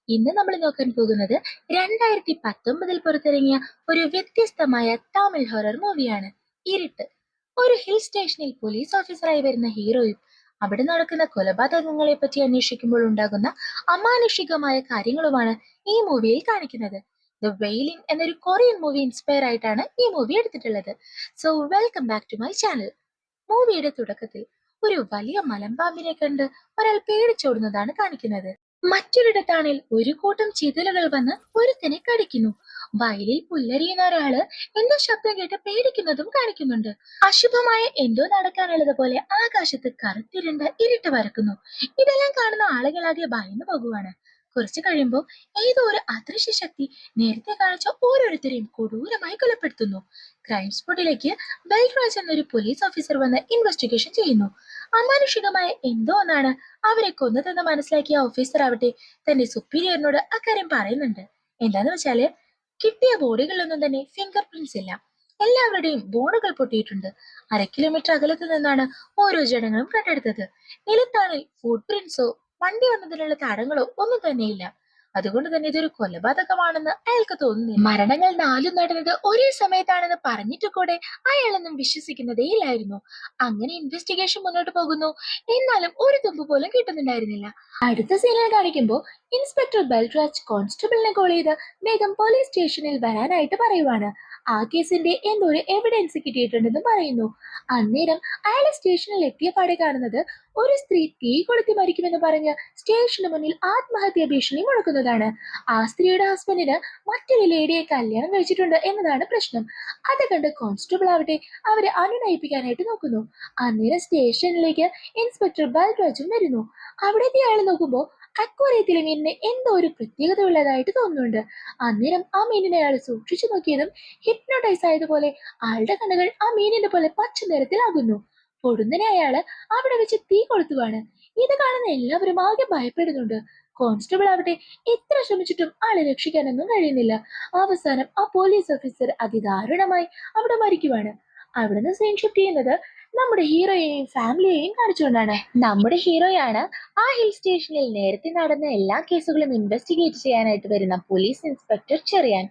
ഇന്ന് നമ്മൾ നോക്കാൻ പോകുന്നത് 2019 പുറത്തിറങ്ങിയ ഒരു വ്യത്യസ്തമായ തമിഴ് ഹൊറർ മൂവിയാണ് ഇരുട്ട്. ഒരു ഹിൽ സ്റ്റേഷനിൽ പോലീസ് ഓഫീസറായി വരുന്ന ഹീറോയും അവിടെ നടക്കുന്ന കൊലപാതകങ്ങളെ പറ്റി അന്വേഷിക്കുമ്പോൾ ഉണ്ടാകുന്ന അമാനുഷികമായ കാര്യങ്ങളുമാണ് ഈ മൂവിയിൽ കാണിക്കുന്നത്. ദ വെയിലിംഗ് എന്നൊരു കൊറിയൻ മൂവി ഇൻസ്പയർ ആയിട്ടാണ് ഈ മൂവി എടുത്തിട്ടുള്ളത്. So welcome back to my channel. മൂവിയുടെ തുടക്കത്തിൽ ഒരു വലിയ മലമ്പാമ്പിനെ കണ്ട് ഒരാൾ പേടിച്ചോടുന്നതാണ് കാണിക്കുന്നത്. മറ്റൊരിടത്താണെങ്കിൽ ഒരു കൂട്ടം ചിതലുകൾ വന്ന് ഒരുത്തനെ കടിക്കുന്നു. വയലിൽ പുല്ലരിയുന്ന ഒരാള് എന്തോ ശബ്ദം കേട്ട് പേടിക്കുന്നതും കാണിക്കുന്നുണ്ട്. അശുഭമായ എന്തോ നടക്കാനുള്ളത് പോലെ ആകാശത്ത് കറുത്തിരുണ്ട ഇരുട്ട് വരക്കുന്നു. ഇതെല്ലാം കാണുന്ന ആളുകളാകെ ഭയന്നു പോകുവാണ്. കുറച്ചു കഴിയുമ്പോൾ ഏതോ ഒരു അദൃശ്യ ശക്തി നേരത്തെ കാണിച്ച ഓരോരുത്തരെയും കൊടൂരമായി കൊലപ്പെടുത്തുന്നു. ക്രൈം സ്പോട്ടിലേക്ക് ബൽറാജ് എന്നൊരു പോലീസ് ഓഫീസർ വന്ന് ഇൻവെസ്റ്റിഗേഷൻ ചെയ്യുന്നു. അമാനുഷികമായ എന്തോ ഒന്നാണ് അവരെ കൊന്നതെന്ന് മനസ്സിലാക്കിയ ഓഫീസർ ആവട്ടെ തന്റെ സുപ്പീരിയറിനോട് അക്കാര്യം പറയുന്നുണ്ട്. എന്താന്ന് വെച്ചാല് കിട്ടിയ ബോഡികളിലൊന്നും തന്നെ ഫിംഗർ പ്രിന്റ്സ് ഇല്ല. എല്ലാവരുടെയും ബോണുകൾ പൊട്ടിയിട്ടുണ്ട്. 1/2 കിലോമീറ്റർ അകലത്ത് നിന്നാണ് ഓരോ ജനങ്ങളും കണ്ടെടുത്തത്. നിലത്താണെങ്കിൽ ഫുട് പ്രിന്റ്സോ വണ്ടി വന്നതിനുള്ള തടങ്ങളോ ഒന്നും തന്നെയില്ല. അതുകൊണ്ട് തന്നെ ഇതൊരു കൊലപാതകമാണെന്ന് അയാൾക്ക് തോന്നുന്നില്ല. മരണങ്ങൾ 4 നടന്നത് ഒരേ സമയത്താണെന്ന് പറഞ്ഞിട്ട് കൂടെ അയാളൊന്നും വിശ്വസിക്കുന്നതേ ഇല്ലായിരുന്നു. അങ്ങനെ ഇൻവെസ്റ്റിഗേഷൻ മുന്നോട്ട് പോകുന്നു. എന്നാലും ഒരു തുമ്പ് പോലും കിട്ടുന്നുണ്ടായിരുന്നില്ല. അടുത്ത സീനിൽ കാണിക്കുമ്പോൾ ഇൻസ്പെക്ടർ ബൽരാജ് കോൺസ്റ്റബിളിനെ കോൾ ചെയ്ത് വേഗം പോലീസ് സ്റ്റേഷനിൽ വരാനായിട്ട് പറയുവാണ്. ആ കേസിന്റെ എന്തോ ഒരു എവിഡൻസ് കിട്ടിയിട്ടുണ്ടെന്ന് പറയുന്നു. അന്നേരം അയാളെ സ്റ്റേഷനിൽ എത്തിയ പാടെ കാണുന്നത് ഒരു സ്ത്രീ തീ കൊളുത്തി മരിക്കുമെന്ന് പറഞ്ഞ് സ്റ്റേഷന് മുന്നിൽ ആത്മഹത്യാ ഭീഷണി മുഴക്കുന്നതാണ്. ആ സ്ത്രീയുടെ ഹസ്ബൻഡിന് മറ്റൊരു ലേഡിയെ കല്യാണം കഴിച്ചിട്ടുണ്ട് എന്നതാണ് പ്രശ്നം. അത് കണ്ട് കോൺസ്റ്റബിൾ ആവട്ടെ അവരെ അനുനയിപ്പിക്കാനായിട്ട് നോക്കുന്നു. അന്നേരം സ്റ്റേഷനിലേക്ക് ഇൻസ്പെക്ടർ ബൽരാജും വരുന്നു. അവിടേക്ക് അയാൾ നോക്കുമ്പോൾ അക്വേറിയത്തിലെ മീനിന് എന്തോ ഒരു പ്രത്യേകത ഉള്ളതായിട്ട് തോന്നുന്നുണ്ട്. അന്നേരം ആ മീനിനെ അയാൾ സൂക്ഷിച്ചു നോക്കിയതും ഹിപ്നോട്ടൈസ് ആയതുപോലെ ആളുടെ കണ്ണുകൾ ആ മീനിന്റെ പോലെ പച്ച നിറത്തിലാകുന്നു. പൊടുന്നനെ അയാള് അവിടെ വെച്ച് തീ കൊളുത്തുവാണ്. ഇത് കാണുന്ന എല്ലാവരും ആകെ ഭയപ്പെടുന്നുണ്ട്. കോൺസ്റ്റബിൾ ആവട്ടെ എത്ര ശ്രമിച്ചിട്ടും ആളെ രക്ഷിക്കാനൊന്നും കഴിയുന്നില്ല. അവസാനം ആ പോലീസ് ഓഫീസർ അതിദാരുണമായി അവിടെ മരിക്കുവാണ്. അവിടുന്ന് സീൻ ഷിഫ്റ്റ് ചെയ്യുന്നത് നമ്മുടെ ഹീറോയെയും ഫാമിലിയെയും കാണിച്ചുകൊണ്ടാണ്. നമ്മുടെ ഹീറോയാണ് ആ ഹിൽ സ്റ്റേഷനിൽ നേരത്തെ നടന്ന എല്ലാ കേസുകളും ഇൻവെസ്റ്റിഗേറ്റ് ചെയ്യാനായിട്ട് വരുന്ന പോലീസ് ഇൻസ്പെക്ടർ ചെറിയാൻ.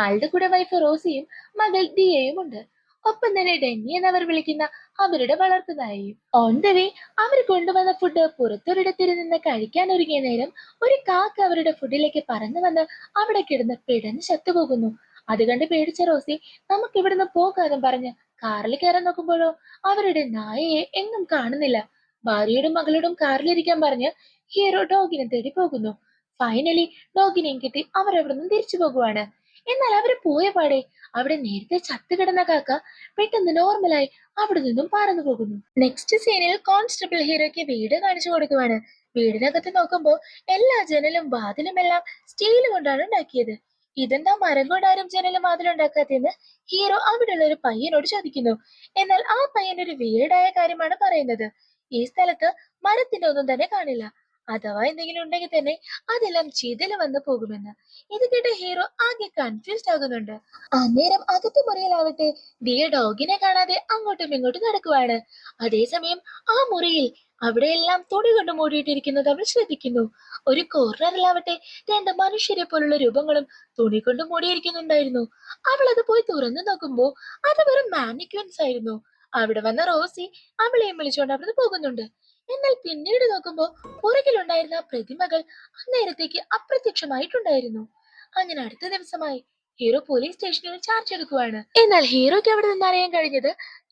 ആളുടെ കൂടെ വൈഫ് റോസിയും മകൾ ദിയയും ഉണ്ട്. ഒപ്പം തന്നെ ഡെന്നി എന്നവർ വിളിക്കുന്ന അവരുടെ വളർത്തുനായയും. ഓൺ ദ വേ അവർ കൊണ്ടുവന്ന ഫുഡ് പുറത്തൊരിടത്തിരുന്ന് കഴിക്കാൻ ഒരുങ്ങിയ നേരം ഒരു കാക്ക അവരുടെ ഫുഡിലേക്ക് പറന്നു വന്ന് അവിടെ കിടന്ന് പിടഞ്ഞ് ചത്തുപോകുന്നു. അത് കണ്ട് പേടിച്ച റോസി നമുക്ക് ഇവിടുന്ന് പോകാനും പറഞ്ഞ് കാറിൽ കയറാൻ നോക്കുമ്പോഴോ അവരുടെ നായയെ എങ്ങും കാണുന്നില്ല. ഭാര്യയോടും മകളോടും കാറിലിരിക്കാൻ പറഞ്ഞ് ഹീറോ ഡോഗിനെ തേടി പോകുന്നു. ഫൈനലി ഡോഗിനെയും കിട്ടി അവർ അവിടെ നിന്ന് തിരിച്ചു പോകുവാണ്. എന്നാൽ അവര് പോയ പാടെ അവിടെ നേരത്തെ ചത്തുകിടന്ന കാക്ക പെട്ടെന്ന് നോർമലായി അവിടെ നിന്നും പറന്നു പോകുന്നു. നെക്സ്റ്റ് സീനിൽ കോൺസ്റ്റബിൾ ഹീറോയ്ക്ക് വീട് കാണിച്ചു കൊടുക്കുവാണ്. വീടിനകത്ത് നോക്കുമ്പോൾ എല്ലാ ജനലും വാതിലും എല്ലാം സ്റ്റീൽ കൊണ്ടാണ് ഉണ്ടാക്കിയത്. ഇതെന്താ മരം കൊണ്ടാരും ജനലും വാതിലും ഉണ്ടാക്കാത്തെന്ന് ഹീറോ അവിടെയുള്ള ഒരു പയ്യനോട് ചോദിക്കുന്നു. എന്നാൽ ആ പയ്യൻ ഒരു വീടായ കാര്യമാണ് പറയുന്നത്. ഈ സ്ഥലത്ത് മരത്തിന്റെ ഒന്നും തന്നെ കാണില്ല. അഥവാ എന്തെങ്കിലും ഉണ്ടെങ്കിൽ തന്നെ അതെല്ലാം ചിതല് വന്ന് പോകുമെന്ന്. ഇത് കേട്ട ഹീറോ ആകെ കൺഫ്യൂസ്ഡ് ആകുന്നുണ്ട്. അന്നേരം അകത്ത് മുറിയിലാവട്ടെ ദിയ ഡോഗിനെ കാണാതെ അങ്ങോട്ടും ഇങ്ങോട്ടും നടക്കുവാണ്. അതേസമയം ആ മുറിയിൽ അവിടെയെല്ലാം തുണി കൊണ്ട് മൂടിയിട്ടിരിക്കുന്നത് അവൾ ശ്രദ്ധിക്കുന്നു. ഒരു കോർണറിലാവട്ടെ 2 മനുഷ്യരെ പോലുള്ള രൂപങ്ങളും തുണി കൊണ്ട് മൂടിയിരിക്കുന്നുണ്ടായിരുന്നു. അവൾ അത് പോയി തുറന്നു നോക്കുമ്പോ അത് വെറും മാനിക്യൂൻസ് ആയിരുന്നു. അവിടെ വന്ന റോസി അവളെയും വിളിച്ചുകൊണ്ട് അവിടുന്ന് പോകുന്നുണ്ട്. എന്നാൽ പിന്നീട് നോക്കുമ്പോ പുറകിലുണ്ടായിരുന്ന ആ പ്രതിമകൾ അന്നേരത്തേക്ക് അപ്രത്യക്ഷമായിട്ടുണ്ടായിരുന്നു. അങ്ങനെ അടുത്ത ദിവസമായി ഹീറോ പോലീസ് സ്റ്റേഷനിൽ ചാർജ് എടുക്കുവാണ്. എന്നാൽ ഹീറോയ്ക്ക് അവിടെ നിന്ന് അറിയാൻ കഴിഞ്ഞത്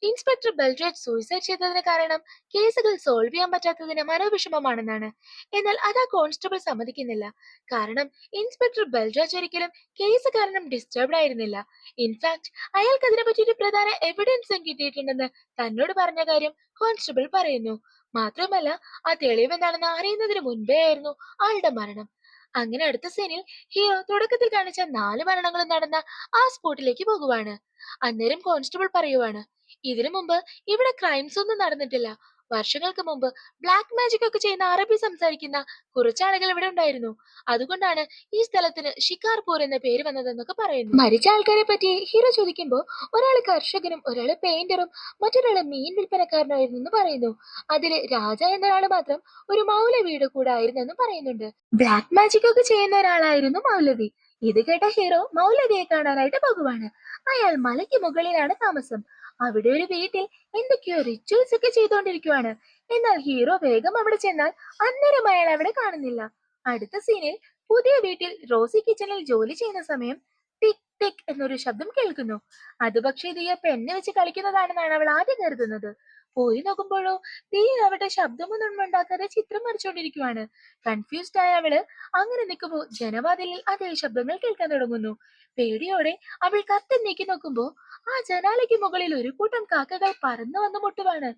ഇൻസ്പെക്ടർ ബൽരാജ് സൂയിസൈഡ് ചെയ്തതിന് കാരണം കേസുകൾ സോൾവ് ചെയ്യാൻ പറ്റാത്തതിന് മനോവിഷമമാണെന്നാണ്. എന്നാൽ അത് ആ കോൺസ്റ്റബിൾ സമ്മതിക്കുന്നില്ല. കാരണം ഇൻസ്പെക്ടർ ബൽരാജ് ഒരിക്കലും കേസ് കാരണം ഡിസ്റ്റർബ്ഡ് ആയിരുന്നില്ല. ഇൻഫാക്ട് അയാൾക്ക് അതിനെ പറ്റിയൊരു പ്രധാന എവിഡൻസും കിട്ടിയിട്ടുണ്ടെന്ന് തന്നോട് പറഞ്ഞ കാര്യം കോൺസ്റ്റബിൾ പറയുന്നു. മാത്രമല്ല ആ തെളിവ് എന്താണെന്ന് അറിയുന്നതിന് മുൻപേ ആയിരുന്നു ആളുടെ മരണം. അങ്ങനെ അടുത്ത സീനിൽ ഹീറോ തുടക്കത്തിൽ കാണിച്ച 4 മരണങ്ങളും നടന്ന ആ സ്പോട്ടിലേക്ക് പോകുവാണ്. അന്നേരം കോൺസ്റ്റബിൾ പറയുവാണ്, ഇതിനു മുമ്പ് ഇവിടെ ക്രൈംസ് ഒന്നും നടന്നിട്ടില്ല. വർഷങ്ങൾക്ക് മുമ്പ് ബ്ലാക്ക് മാജിക് ഒക്കെ ചെയ്യുന്ന അറബി സംസാരിക്കുന്ന കുറച്ചാളുകൾ ഇവിടെ ഉണ്ടായിരുന്നു. അതുകൊണ്ടാണ് ഈ സ്ഥലത്തിന് ഷിക്കാർപൂർ എന്ന പേര് വന്നതെന്നൊക്കെ പറയുന്നു. മരിച്ച ആൾക്കാരെ പറ്റി ഹീറോ ചോദിക്കുമ്പോൾ ഒരാള് കർഷകനും ഒരാള് പെയിന്ററും മറ്റൊരാള് മീൻ വിൽപ്പനക്കാരനായിരുന്നു എന്ന് പറയുന്നു. അതില് രാജ എന്നൊരാള് മാത്രം ഒരു മൗലവിയുടെ കൂടെ ആയിരുന്നെന്ന് പറയുന്നുണ്ട്. ബ്ലാക്ക് മാജിക് ഒക്കെ ചെയ്യുന്ന ഒരാളായിരുന്നു മൗലവി. ഇത് കേട്ട ഹീറോ മൗലവിയെ കാണാനായിട്ട് പോകുവാണ്. അയാൾ മലയ്ക്ക് മുകളിലാണ് താമസം. അവിടെ ഒരു വീട്ടിൽ എന്തൊക്കെയോ റിച്വൽസ് ഒക്കെ ചെയ്തുകൊണ്ടിരിക്കുവാണ്. എന്നാൽ ഹീറോ വേഗം അവിടെ ചെന്നാൽ അന്നേരം അയാൾ അവിടെ കാണുന്നില്ല. അടുത്ത സീനിൽ പുതിയ വീട്ടിൽ റോസി കിച്ചണിൽ ജോലി ചെയ്യുന്ന സമയം ടിക് ടിക് എന്നൊരു ശബ്ദം കേൾക്കുന്നു. അത് പക്ഷേ ദിയ പെണ്ണ് വെച്ച് കളിക്കുന്നതാണെന്നാണ് അവൾ ആദ്യം കരുതുന്നത്. പോയി നോക്കുമ്പോഴോ ദിയ അവിടെ ശബ്ദമൊന്നും ഉണ്ടാക്കാതെ ചിത്രം വരച്ചുകൊണ്ടിരിക്കുവാണ്. കൺഫ്യൂസ്ഡ് ആയ അവള് അങ്ങനെ നിൽക്കുമ്പോൾ ജനവാതിലിൽ അതേ ശബ്ദങ്ങൾ കേൾക്കാൻ തുടങ്ങുന്നു. പേടിയോടെ അവൾ കർട്ടൻ നീക്കി നോക്കുമ്പോ ആ ജനാലയ്ക്ക് മുകളിൽ ഒരു കൂട്ടം കാക്കകൾ പറന്നു വന്ന് മുട്ടുവാണ്.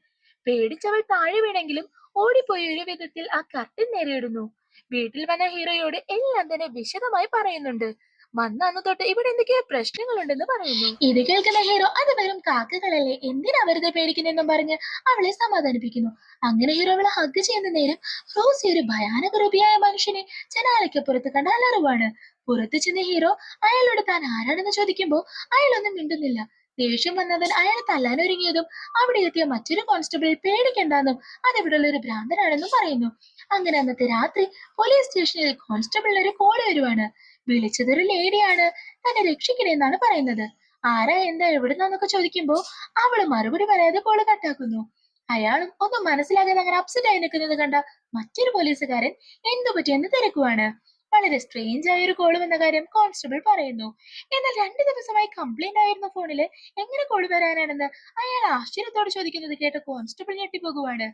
പേടിച്ചവൾ താഴെ വീണെങ്കിലും ഓടിപ്പോയി ഒരു വിധത്തിൽ ആ കർട്ടൻ നേരിടുന്നു. വീട്ടിൽ വന്ന ഹീറോയോട് എല്ലാം തന്നെ വിശദമായി പറയുന്നുണ്ട്. വന്ന അന്ന് തൊട്ട് ഇവിടെ എന്തൊക്കെയോ പ്രശ്നങ്ങളുണ്ടെന്ന് പറയുന്നു. ഇത് കേൾക്കുന്ന ഹീറോ അത് വെറും കാക്കകളല്ലേ, എന്തിനാ വെറുതെ പേടിക്കുന്നെന്നും പറഞ്ഞ് അവളെ സമാധാനിപ്പിക്കുന്നു. അങ്ങനെ ഹീറോ അവളെ ഹഗ് ചെയ്യുന്ന നേരം റോസി ഒരു ഭയാനക രൂപിയായ മനുഷ്യനെ ജനാലയ്ക്ക് പുറത്ത് കണ്ട അലറുവാണ്. പുറത്തു ചെന്ന ഹീറോ അയാളോട് താൻ ആരാണെന്ന് ചോദിക്കുമ്പോ അയാളൊന്നും മിണ്ടുന്നില്ല. ദേഷ്യം വന്നവൻ അയാളെ തല്ലാനൊരുങ്ങിയതും അവിടെ എത്തിയ മറ്റൊരു കോൺസ്റ്റബിൾ പേടിക്കണ്ടെന്നും അതിവിടെയുള്ള ഒരു ഭ്രാന്തനാണെന്നും പറയുന്നു. അങ്ങനെ അന്നത്തെ രാത്രി പോലീസ് സ്റ്റേഷനിൽ കോൺസ്റ്റബിളിന് ഒരു കോള് വരുവാണ്. വിളിച്ചതൊരു ലേഡിയാണ്, തന്നെ രക്ഷിക്കണേന്നാണ് പറയുന്നത്. ആരാ എന്താ എവിടുന്നാന്നൊക്കെ ചോദിക്കുമ്പോ അവള് മറുപടി പറയാതെ കോള് കട്ടാക്കുന്നു. അയാളും ഒന്നും മനസ്സിലാകാതെ അങ്ങനെ അപ്സെറ്റ് ആയി നിൽക്കുന്നത് കണ്ട മറ്റൊരു പോലീസുകാരൻ എന്തു പറ്റിയെന്ന് തിരക്കുവാണ്. വളരെ സ്ട്രേഞ്ച് ആയ ഒരു കോള് വന്ന കാര്യം കോൺസ്റ്റബിൾ പറയുന്നു. എന്നാൽ 2 ദിവസമായി കംപ്ലൈന്റ് ആയിരുന്ന ഫോണില് എങ്ങനെ കോള് വരാനാണെന്ന് അയാൾ ആശ്ചര്യത്തോട് ചോദിക്കുന്നത് കേട്ട് കോൺസ്റ്റബിൾ ഞെട്ടിപ്പോകുവാണ്.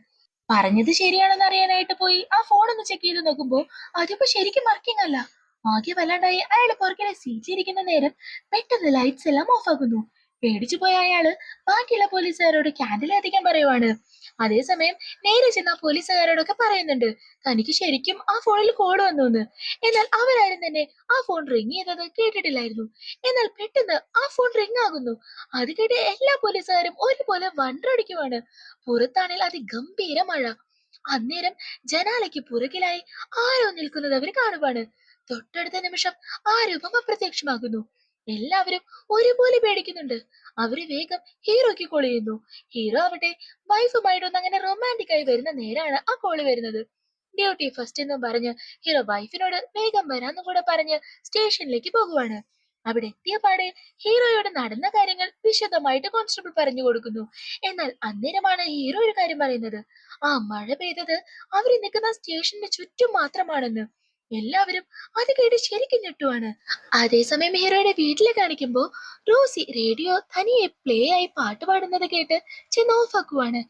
പറഞ്ഞത് ശരിയാണെന്ന് അറിയാനായിട്ട് പോയി ആ ഫോൺ ഒന്ന് ചെക്ക് ചെയ്ത് നോക്കുമ്പോ അതിപ്പോ ശരിക്കും വർക്കിംഗ് അല്ല. ആകെ വല്ലാണ്ടായി അയാൾ പുറകിലെ സീറ്റിലിരിക്കുന്ന നേരം പെട്ടെന്ന് ലൈറ്റ്സ് എല്ലാം ഓഫ് ആകുന്നു. പേടിച്ചു പോയ അയാള് ബാക്കിയുള്ള പോലീസുകാരോട് ക്യാൻഡിൽ കത്തിക്കാൻ പറയുവാണ്. അതേസമയം നേരെ ചെന്ന പോലീസുകാരോടൊക്കെ പറയുന്നുണ്ട് തനിക്ക് ശരിക്കും ആ ഫോണിൽ കോൾ വന്നു എന്ന്. എന്നാൽ അവരാരും തന്നെ ആ ഫോൺ റിങ് ചെയ്തത് കേട്ടിട്ടില്ലായിരുന്നു. എന്നാൽ പെട്ടെന്ന് ആ ഫോൺ റിങ് ആകുന്നു. അത് കേട്ട് എല്ലാ പോലീസുകാരും ഒരുപോലെ വണ്ടടിക്കുവാണ്. പുറത്താണെങ്കിൽ അതിഗംഭീര മഴ. അന്നേരം ജനാലയ്ക്ക് പുറകിലായി ആരോ നിൽക്കുന്നത് അവർ കാണുവാണ്. തൊട്ടടുത്ത നിമിഷം ആ രൂപം അപ്രത്യക്ഷമാകുന്നു. എല്ലാവരും ഒരുപോലെ പേടിക്കുന്നുണ്ട്. അവര് വേഗം ഹീറോയ്ക്ക് കോൾ ചെയ്യുന്നു. ഹീറോ ആവട്ടെ വൈഫുമായിട്ടൊന്ന് അങ്ങനെ റൊമാൻറ്റിക് ആയി വരുന്ന നേരാണ് ആ കോള് വരുന്നത്. ഡ്യൂട്ടി ഫസ്റ്റ് എന്നും പറഞ്ഞ് ഹീറോ വൈഫിനോട് വേഗം വരാന്നും കൂടെ പറഞ്ഞ് സ്റ്റേഷനിലേക്ക് പോകുവാണ്. അവിടെ എത്തിയ പാടെ ഹീറോയോട് നടന്ന കാര്യങ്ങൾ വിശദമായിട്ട് കോൺസ്റ്റബിൾ പറഞ്ഞു കൊടുക്കുന്നു. എന്നാൽ അന്നേരമാണ് ഹീറോ ഒരു കാര്യം പറയുന്നത്. ആ മഴ പെയ്തത് അവര് നിൽക്കുന്ന സ്റ്റേഷന്റെ ചുറ്റും മാത്രമാണെന്ന്. എല്ലാവരും അത് കേട്ട് ശരിക്കും ഞെട്ടുവാണ്. അതേസമയം ഹീറോയുടെ വീട്ടിലെ കാണിക്കുമ്പോ റോസി റേഡിയോ തനിയെ പ്ലേ ആയി പാട്ട് പാടുന്നത് കേട്ട് ചെന്ന് ഓഫ് ആക്കുവാണ്.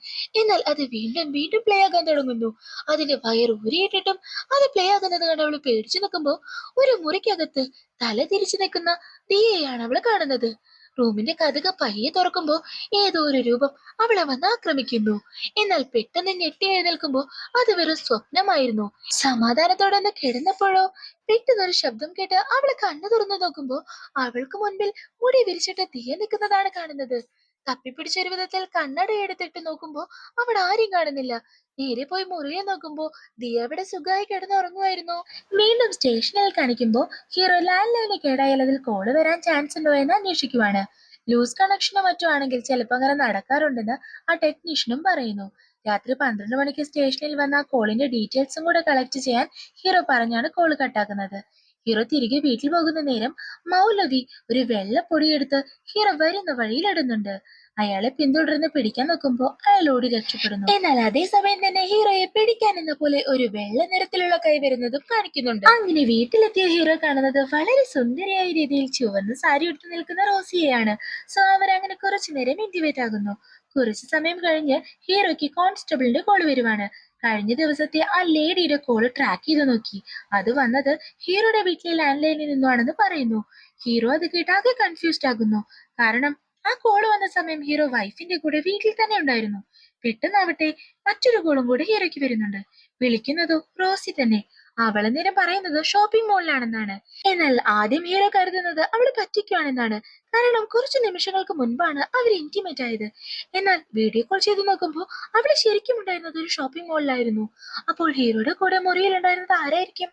എന്നാൽ അത് വീണ്ടും വീണ്ടും പ്ലേ ആകാൻ തുടങ്ങുന്നു. അതിന്റെ വയർ ഊരിയിട്ടിട്ടും അത് പ്ലേ ആകുന്നത് കണ്ട് അവള് പേടിച്ചു നിൽക്കുമ്പോ ഒരു മുറിക്കകത്ത് തല തിരിച്ചു നിൽക്കുന്ന ദിയയാണ് അവള് കാണുന്നത്. റൂമിന്റെ കതക് പയ്യെ തുറക്കുമ്പോ ഏതോ ഒരു രൂപം അവളെ വന്ന് ആക്രമിക്കുന്നു. എന്നാൽ പെട്ടെന്ന് ഞെട്ടി എഴുന്നേൽക്കുമ്പോ അത് വെറും സ്വപ്നമായിരുന്നു. സമാധാനത്തോടെ ഒന്ന് കിടന്നപ്പോഴോ പെട്ടെന്നൊരു ശബ്ദം കേട്ട് അവള് കണ്ണു തുറന്നു നോക്കുമ്പോ അവൾക്ക് മുൻപിൽ മുടി വിരിച്ചിട്ട് ദിയ നിൽക്കുന്നതാണ് കാണുന്നത്. തപ്പിപ്പിടിച്ചൊരു വിധത്തിൽ കണ്ണട എടുത്തിട്ട് നോക്കുമ്പോ അവിടെ ആരും കാണുന്നില്ല. നേരെ പോയി മുറിയെ നോക്കുമ്പോ ദിയ അവിടെ സുഖമായി കിടന്നുറങ്ങുമായിരുന്നു. വീണ്ടും സ്റ്റേഷനിൽ കാണിക്കുമ്പോ ഹീറോ ലാൻഡ് ലൈന് കേടായാൽ അതിൽ കോള് വരാൻ ചാൻസ് ഉണ്ടോ എന്ന് അന്വേഷിക്കുവാണ്. ലൂസ് കണക്ഷനോ മറ്റോ ആണെങ്കിൽ ചിലപ്പോ അങ്ങനെ നടക്കാറുണ്ടെന്ന് ആ ടെക്നീഷ്യനും പറയുന്നു. രാത്രി 12 മണിക്ക് സ്റ്റേഷനിൽ വന്ന ആ കോളിന്റെ ഡീറ്റെയിൽസും കൂടെ കളക്ട് ചെയ്യാൻ ഹീറോ പറഞ്ഞാണ് കോള് കട്ടാക്കുന്നത്. ഹീറോ തിരികെ വീട്ടിൽ പോകുന്ന നേരം മൗലവി ഒരു വെള്ള പൊടിയെടുത്ത് ഹീറോ വരുന്ന വഴിയിൽ ഇടുന്നുണ്ട്. അയാളെ പിന്തുടർന്ന് പിടിക്കാൻ നോക്കുമ്പോ അയാൾ ഓടി രക്ഷപ്പെടുന്നു. എന്നാൽ അതേസമയം തന്നെ ഹീറോയെ പിടിക്കാൻ എന്ന പോലെ ഒരു വെള്ള നിറത്തിലുള്ള കൈ വരുന്നതും കാണിക്കുന്നുണ്ട്. അങ്ങനെ വീട്ടിലെത്തിയ ഹീറോ കാണുന്നത് വളരെ സുന്ദരിയായ രീതിയിൽ ചുവന്ന സാരി ഉടുത്ത് നിൽക്കുന്ന റോസിയെയാണ്. സോ അവരങ്ങനെ കുറച്ചു നേരം ഇന്റിമേറ്റ് ആകുന്നു. കുറച്ചു സമയം കഴിഞ്ഞ് ഹീറോയ്ക്ക് കോൺസ്റ്റബിളിന്റെ കോള് വരുവാണ്. കഴിഞ്ഞ ദിവസത്തെ ആ ലേഡിയുടെ കോള് ട്രാക്ക് ചെയ്ത് നോക്കി. അത് വന്നത് ഹീറോയുടെ വീട്ടിലെ ലാൻഡ് ലൈനിൽ നിന്നാണെന്ന് പറയുന്നു. ഹീറോ അത് കേട്ട് ആകെ കൺഫ്യൂസ്ഡ് ആകുന്നു. കാരണം ആ കോള് വന്ന സമയം ഹീറോ വൈഫിന്റെ കൂടെ വീട്ടിൽ തന്നെ ഉണ്ടായിരുന്നു. പെട്ടെന്നാവട്ടെ മറ്റൊരു കോളും കൂടെ ഹീറോയ്ക്ക് വരുന്നുണ്ട്. വിളിക്കുന്നതോ റോസി തന്നെ. അവളെന്നേരം പറയുന്നത് ഷോപ്പിംഗ് മോളിലാണെന്നാണ്. എന്നാൽ ആദ്യം ഹീറോ കരുതുന്നത് അവള് പറ്റിക്കുകയാണെന്നാണ്. കാരണം കുറച്ചു നിമിഷങ്ങൾക്ക് മുൻപാണ് അവർ ഇന്റിമേറ്റ് ആയത്. എന്നാൽ വീഡിയോ കോൾ ചെയ്ത് നോക്കുമ്പോൾ അവള് ശരിക്കും ഉണ്ടായിരുന്നത് ഒരു ഷോപ്പിംഗ് മോളിലായിരുന്നു. അപ്പോൾ ഹീറോയുടെ കൂടെ മുറിയിലുണ്ടായിരുന്നത് ആരായിരിക്കും?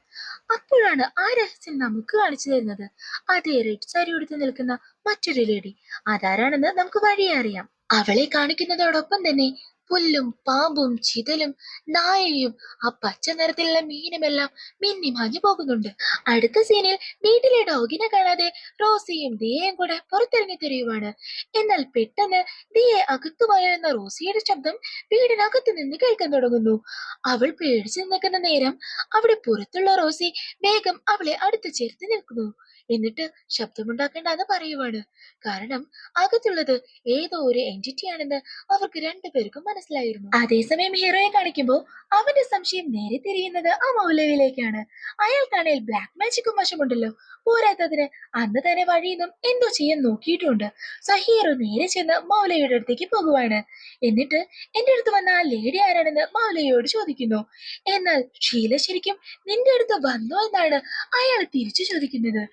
അപ്പോഴാണ് ആ രഹസ്യം നമുക്ക് കാണിച്ചു തരുന്നത്. അതേ റെഡ് സാരി ഉടുത്ത് നിൽക്കുന്ന മറ്റൊരു ലേഡി. അതാരാണെന്ന് നമുക്ക് വഴിയെ അറിയാം. അവളെ കാണിക്കുന്നതോടൊപ്പം തന്നെ പുല്ലും പാമ്പും ചിതലും നായയും ആ പച്ച നിറത്തിലുള്ള മീനുമെല്ലാം മിന്നി മാഞ്ഞു പോകുന്നുണ്ട്. അടുത്ത സീനിൽ വീട്ടിലെ ഡോഗിനെ കാണാതെ റോസിയും ദിയയും കൂടെ പുറത്തിറങ്ങി തിരിയുവാണ്. എന്നാൽ പെട്ടെന്ന് ദിയെ അകത്തുപോയ എന്ന റോസിയുടെ ശബ്ദം വീടിനകത്തു നിന്ന് കേൾക്കാൻ തുടങ്ങുന്നു. അവൾ പേടിച്ചു നിൽക്കുന്ന നേരം അവിടെ പുറത്തുള്ള റോസി വേഗം അവളെ അടുത്ത് ചേർത്ത് നിൽക്കുന്നു. എന്നിട്ട് ശബ്ദമുണ്ടാക്കേണ്ടെന്ന് പറയുവാണ്. കാരണം അകത്തുള്ളത് ഏതോ ഒരു എൻറ്റിറ്റി ആണെന്ന് അവർക്ക് രണ്ടുപേർക്കും മനസ്സിലായിരുന്നു. അതേസമയം ഹീറോയെ കാണിക്കുമ്പോൾ അവന്റെ സംശയം നേരെ തിരിയുന്നത് ആ മൗലവിയിലേക്കാണ്. അയാൾക്കാണെങ്കിൽ ബ്ലാക്ക് മാജിക്കും വശമുണ്ടല്ലോ. പോരാത്തതിന് അന്ന് തന്നെ വഴിയൊന്നും എന്തോ ചെയ്യാൻ നോക്കിയിട്ടുണ്ട്. സോ ഹീറോ നേരെ ചെന്ന് മൗലയുടെ അടുത്തേക്ക് പോകുവാണ്. എന്നിട്ട് എന്റെ അടുത്ത് വന്ന ആ ലേഡി ആരാണെന്ന് മൗലയോട് ചോദിക്കുന്നു. എന്നാൽ ഷീല ശരിക്കും നിന്റെ അടുത്ത് വന്നോ എന്നാണ് അയാൾ തിരിച്ചു ചോദിക്കുന്നത്.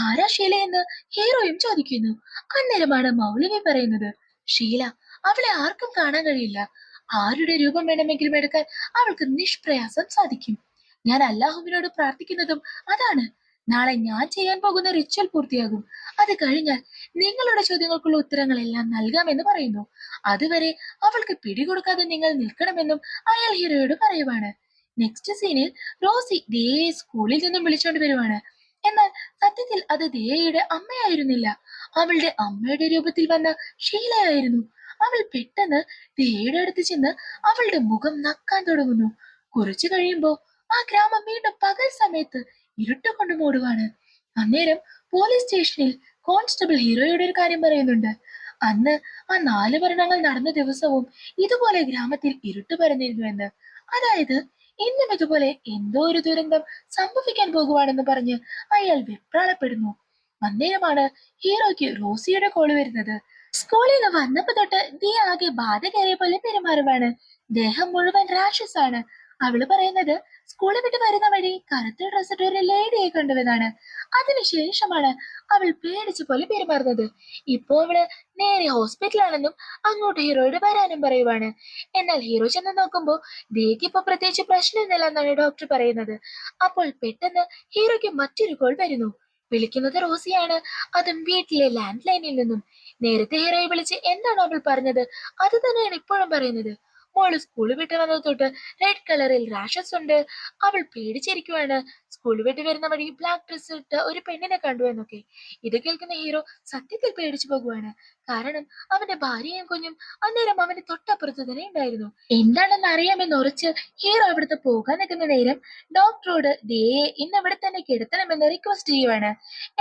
ആരാ ഷീല എന്ന് ഹീറോയും ചോദിക്കുന്നു. അന്നേരമാണ് മൗലവി പറയുന്നത്, ഷീല, അവളെ ആർക്കും കാണാൻ കഴിയില്ല. ആരുടെ രൂപം വേണമെങ്കിലും എടുക്കാൻ അവൾക്ക് നിഷ്പ്രയാസം സാധിക്കും. ഞാൻ അല്ലാഹുവിനോട് പ്രാർത്ഥിക്കുന്നതും അതാണ്. നാളെ ഞാൻ ചെയ്യാൻ പോകുന്ന റിച്വൽ പൂർത്തിയാകും. അത് കഴിഞ്ഞാൽ നിങ്ങളുടെ ചോദ്യങ്ങൾക്കുള്ള ഉത്തരങ്ങളെല്ലാം നൽകാമെന്ന് പറയുന്നു. അതുവരെ അവൾക്ക് പിടികൊടുക്കാതെ നിങ്ങൾ നിൽക്കണമെന്നും അയാൾ ഹീറോയോട് പറയുവാണ്. നെക്സ്റ്റ് സീനിൽ റോസി ദിയയെ സ്കൂളിൽ നിന്നും വിളിച്ചോണ്ട് വരുവാണ്. എന്നാൽ സത്യത്തിൽ അത് ദിയയുടെ അമ്മയായിരുന്നില്ല. അവളുടെ അമ്മയുടെ രൂപത്തിൽ വന്ന ഷീലയായിരുന്നു. അവൾ പെട്ടെന്ന് ദിയയുടെ അടുത്ത് ചെന്ന് അവളുടെ മുഖം നക്കാൻ തുടങ്ങുന്നു. കുറച്ചു കഴിയുമ്പോ ആ ഗ്രാമം വീണ്ടും പകൽ സമയത്ത് ഇരുട്ട് കൊണ്ട് മൂടുവാണ്. അന്നേരം പോലീസ് സ്റ്റേഷനിൽ കോൺസ്റ്റബിൾ ഹീറോയുടെ ഒരു കാര്യം പറയുന്നുണ്ട്. അന്ന് ആ 4 മരണങ്ങൾ നടന്ന ദിവസവും ഇതുപോലെ ഗ്രാമത്തിൽ ഇരുട്ട് പരന്നിരുന്നു എന്ന്. അതായത് ഇന്നും ഇതുപോലെ എന്തോ ഒരു ദുരന്തം സംഭവിക്കാൻ പോകുവാണെന്ന് പറഞ്ഞ് അയാൾ വെപ്രാളപ്പെടുന്നു. അന്നേരമാണ് ഹീറോയ്ക്ക് റോസിയുടെ കോള് വരുന്നത്. സ്കൂളിൽ നിന്ന് വന്നപ്പോ തൊട്ട് ദിയ ആകെ ബാധ കയറിയ പോലെ പെരുമാറുവാണ്. ദേഹം മുഴുവൻ റാഷസ് ആണ്. അവള് പറയുന്നത് സ്കൂളിൽ വിട്ട് വരുന്ന വഴി കറുത്ത ഡ്രസ്സിട്ട് ഒരു ലേഡിയെ കണ്ടുവെന്നാണ്. അതിനുശേഷമാണ് അവൾ പേടിച്ച പോലെ പെരുമാറുന്നത്. ഇപ്പോ അവള് നേരെ ഹോസ്പിറ്റലാണെന്നും അങ്ങോട്ട് ഹീറോയോട് വരാനും പറയുവാണ്. എന്നാൽ ഹീറോ ചെന്ന് നോക്കുമ്പോ ദിയക്ക് ഇപ്പൊ പ്രത്യേകിച്ച് പ്രശ്നമൊന്നുമില്ല എന്നാണ് ഡോക്ടർ പറയുന്നത്. അപ്പോൾ പെട്ടെന്ന് ഹീറോയ്ക്ക് മറ്റൊരു കോൾ വരുന്നു. വിളിക്കുന്നത് റോസിയാണ്. അതും വീട്ടിലെ ലാൻഡ് ലൈനിൽ നിന്നും. നേരത്തെ ഹീറോയെ വിളിച്ച് എന്താണ് അവൾ പറഞ്ഞത് അത് തന്നെയാണ് ഇപ്പോഴും പറയുന്നത്. മോള് സ്കൂളിൽ വിട്ട് വന്നത് തൊട്ട് റെഡ് കളറിൽ റാഷസ് ഉണ്ട്. അവൾ പേടിച്ചിരിക്കുവാണ്. സ്കൂളിൽ വിട്ട് വരുന്ന വഴി ബ്ലാക്ക് ഡ്രസ് ഇട്ട ഒരു പെണ്ണിനെ കണ്ടു എന്നൊക്കെ. ഇത് കേൾക്കുന്ന ഹീറോ സത്യത്തിൽ പേടിച്ചു പോകുവാണ്. കാരണം അവന്റെ ഭാര്യയും കുഞ്ഞും അന്നേരം അവന്റെ തൊട്ടപ്പുറത്ത് തന്നെ ഉണ്ടായിരുന്നു. എന്താണെന്ന് അറിയാമെന്ന് ഉറച്ച് ഹീറോ അവിടുത്തെ പോകാൻ നിൽക്കുന്ന നേരം ഡോക്ടറോട് ദിയയെ ഇന്ന് ഇവിടെ തന്നെ കിടത്തണമെന്ന് റിക്വസ്റ്റ് ചെയ്യുവാണ്.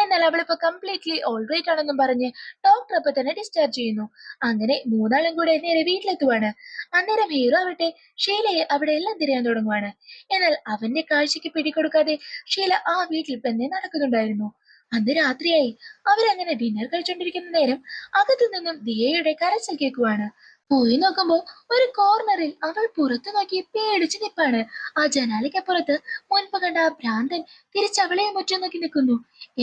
എന്നാൽ അവളിപ്പോ കംപ്ലീറ്റ്ലി ഓൾറൈറ്റ് ആണെന്നും പറഞ്ഞ് ഡോക്ടർ അപ്പൊ തന്നെ ഡിസ്ചാർജ് ചെയ്യുന്നു. അങ്ങനെ മൂന്നാളും കൂടെ നേരെ വീട്ടിലെത്തുവാണ്. അന്നേരം ഹീറോ ആവട്ടെ ഷീലയെ അവിടെ എല്ലാം തിരയാൻ തുടങ്ങുവാണ്. എന്നാൽ അവന്റെ കാഴ്ചക്ക് പിടികൊടുക്കാതെ ഷീല ആ വീട്ടിൽ തന്നെ നടക്കുന്നുണ്ടായിരുന്നു. അന്ന് രാത്രിയായി. അവരങ്ങനെ ഡിന്നർ കഴിച്ചോണ്ടിരിക്കുന്ന നേരം അകത്തു നിന്നും ദിയയുടെ കരച്ചിൽ കേൾക്കുവാണ്. പോയി നോക്കുമ്പോ ഒരു കോർണറിൽ അവൾ പുറത്തു നോക്കി പേടിച്ച് നിൽപ്പാണ്. ആ ജനാലയ്ക്കപ്പുറത്ത് മുൻപ് കണ്ട ആ ഭ്രാന്തൻ തിരിച്ചവളെ മുറ്റം നോക്കി നിൽക്കുന്നു.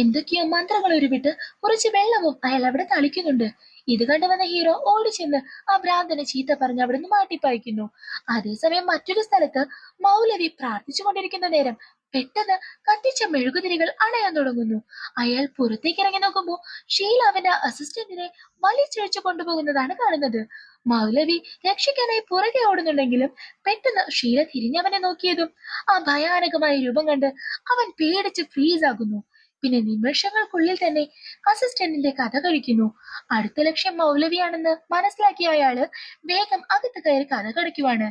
എന്തൊക്കെയോ മന്ത്രങ്ങൾ ഉരുവിട്ട് കുറച്ച് വെള്ളവും അയാൾ അവിടെ തളിക്കുന്നുണ്ട്. ഇത് കണ്ടുവന്ന ഹീറോ ഓടിച്ചെന്ന് ആ ഭ്രാന്തനെ ചീത്ത പറഞ്ഞ് അവിടുന്ന് മാറ്റിപ്പായിക്കുന്നു. അതേസമയം മറ്റൊരു സ്ഥലത്ത് മൗലവി പ്രാർത്ഥിച്ചു കൊണ്ടിരിക്കുന്ന നേരം പെട്ടെന്ന് കത്തിച്ച മെഴുകുതിരികൾ അണയാൻ തുടങ്ങുന്നു. അയാൾ പുറത്തേക്ക് ഇറങ്ങി നോക്കുമ്പോൾ ഷീല അവന്റെ അസിസ്റ്റന്റിനെ വലിച്ചിഴച്ചു കൊണ്ടുപോകുന്നതാണ് കാണുന്നത്. മൗലവി രക്ഷിക്കാനായി പുറകെ ഓടുന്നുണ്ടെങ്കിലും പെട്ടെന്ന് ഷീല തിരിഞ്ഞവനെ നോക്കിയതും ആ ഭയാനകമായ രൂപം കണ്ട് അവൻ പേടിച്ച് ഫ്രീസ് ആകുന്നു. പിന്നെ നിമിഷങ്ങൾക്കുള്ളിൽ തന്നെ അസിസ്റ്റന്റിന്റെ കഥ കഴിക്കുന്നു. അടുത്ത ലക്ഷ്യം മൗലവിയാണെന്ന് മനസ്സിലാക്കിയ അയാള് വേഗം അകത്ത് കയറി കഥ കടിക്കുവാണ്.